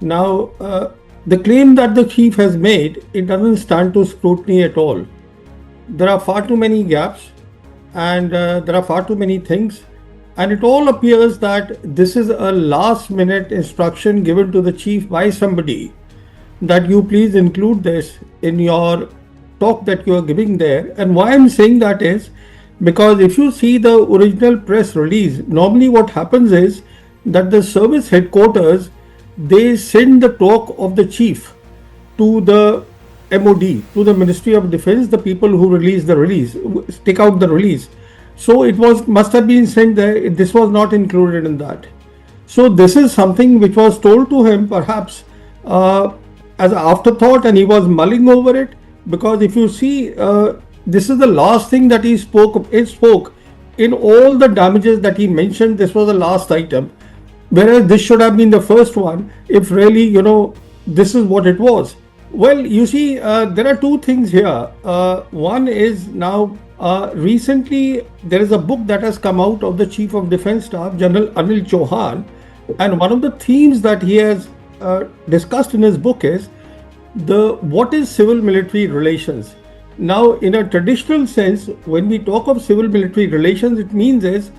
Now, the claim that the chief has made, it doesn't stand to scrutiny at all. There are far too many gaps, and there are far too many things, and it all appears that this is a last minute instruction given to the chief by somebody, that you please include this in your talk that you are giving there. And why I'm saying that is because if you see the original press release, normally what happens is that the service headquarters, they send the talk of the chief to the MOD, to the Ministry of Defense, the people who release the release, take out the release. So it was must have been sent there. This was not included in that. So this is something which was told to him perhaps as an afterthought, and he was mulling over it. Because if you see, this is the last thing that he spoke. He spoke in all the damages that he mentioned. This was the last item, whereas this should have been the first one. If really, this is what it was. Well, you see, there are two things here. One is now, recently there is a book that has come out of the Chief of Defence Staff, General Anil Chauhan, and one of the themes that he has discussed in his book is what is civil-military relations. Now, in a traditional sense, when we talk of civil-military relations, it means is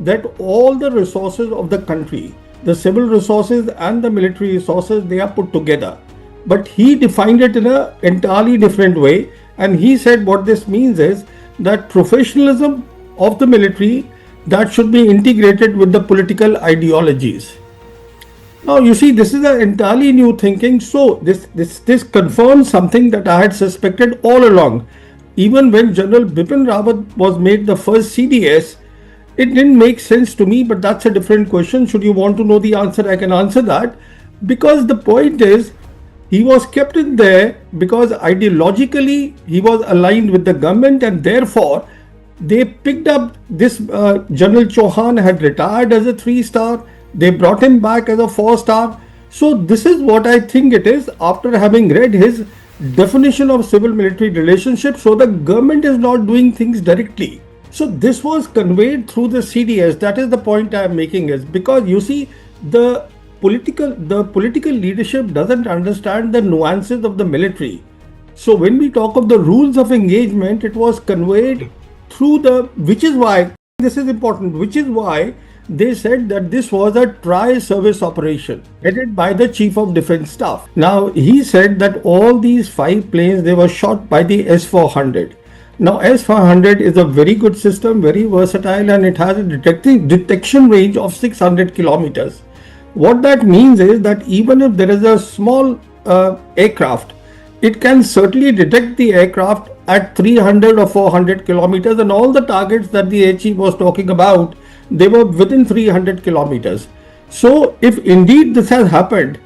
that all the resources of the country, the civil resources and the military resources, they are put together. But he defined it in an entirely different way, and he said what this means is that professionalism of the military, that should be integrated with the political ideologies. Now you see, this is an entirely new thinking. So this confirms something that I had suspected all along. Even when General Bipin Rawat was made the first CDS, it didn't make sense to me, but that's a different question. Should you want to know the answer, I can answer that. Because the point is, he was kept in there because ideologically he was aligned with the government, and therefore they picked up this General Chauhan had retired as a 3-star. They brought him back as a 4-star. So this is what I think it is after having read his definition of civil-military relationship. So the government is not doing things directly. So this was conveyed through the CDS. That is the point I am making, is because you see, the political leadership doesn't understand the nuances of the military. So when we talk of the rules of engagement, it was conveyed through which is why this is important, which is why they said that this was a tri-service operation headed by the Chief of Defence Staff. Now he said that all these 5 planes, they were shot by the S-400. Now S-400 is a very good system, very versatile, and it has a detection range of 600 kilometers. What that means is that even if there is a small aircraft, it can certainly detect the aircraft at 300 or 400 kilometers, and all the targets that the Air Chief was talking about, they were within 300 kilometers. So if indeed this has happened,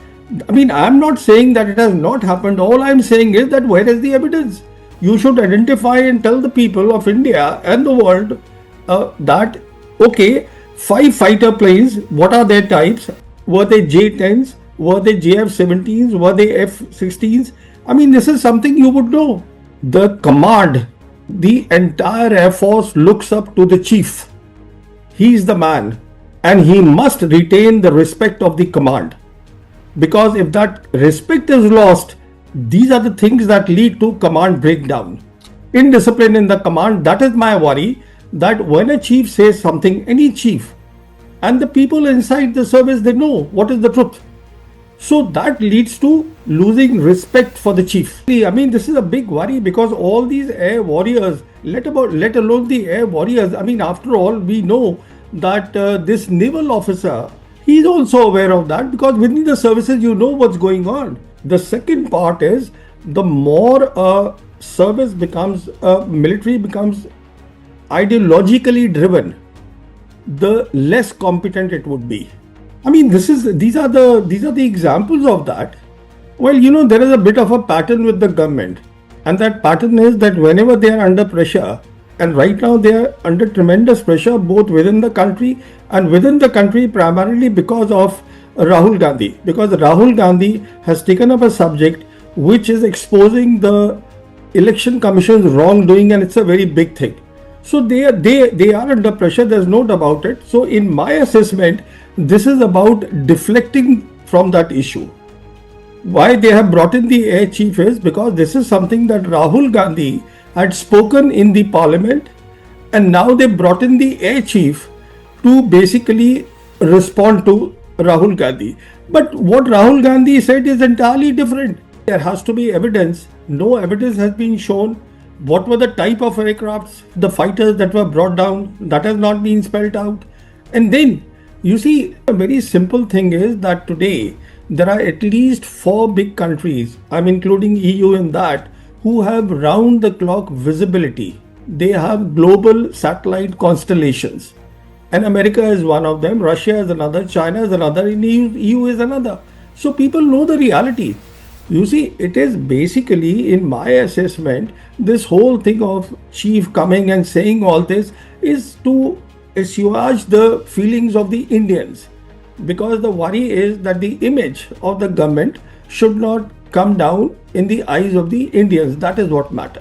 I mean, I'm not saying that it has not happened. All I'm saying is that where is the evidence? You should identify and tell the people of India and the world that, okay, 5 fighter planes, what are their types? Were they J-10s? Were they JF-17s? Were they F-16s? I mean, this is something you would know. The command, the entire Air Force looks up to the chief. He is the man, and he must retain the respect of the command. Because if that respect is lost, these are the things that lead to command breakdown. Indiscipline in the command, that is my worry, that when a chief says something, any chief, and the people inside the service, they know what is the truth. So that leads to losing respect for the chief. I mean, this is a big worry because all these air warriors, let alone the air warriors, I mean, after all, we know that this naval officer, he is also aware of that, because within the services, you know what's going on. The second part is, the more service becomes, military becomes ideologically driven, the less competent it would be. I mean, these are the examples of that. Well, there is a bit of a pattern with the government, and that pattern is that whenever they are under pressure, and right now they are under tremendous pressure both within the country and within the country primarily because of Rahul Gandhi. Because Rahul Gandhi has taken up a subject which is exposing the election commission's wrongdoing, and it's a very big thing. So they are under pressure, there's no doubt about it. So in my assessment, this is about deflecting from that issue. Why they have brought in the air chief is because this is something that Rahul Gandhi had spoken in the parliament, and now they brought in the air chief to basically respond to Rahul Gandhi. But what Rahul Gandhi said is entirely different. There has to be evidence. No evidence has been shown. What were the type of aircrafts, the fighters that were brought down? That has not been spelled out. And then, you see, a very simple thing is that today there are at least four big countries, I'm including EU in that, who have round the clock visibility. They have global satellite constellations. And America is one of them, Russia is another, China is another, and EU is another. So people know the reality. You see, it is basically, in my assessment, this whole thing of chief coming and saying all this is to assuage the feelings of the Indians. Because the worry is that the image of the government should not come down in the eyes of the Indians. That is what matters.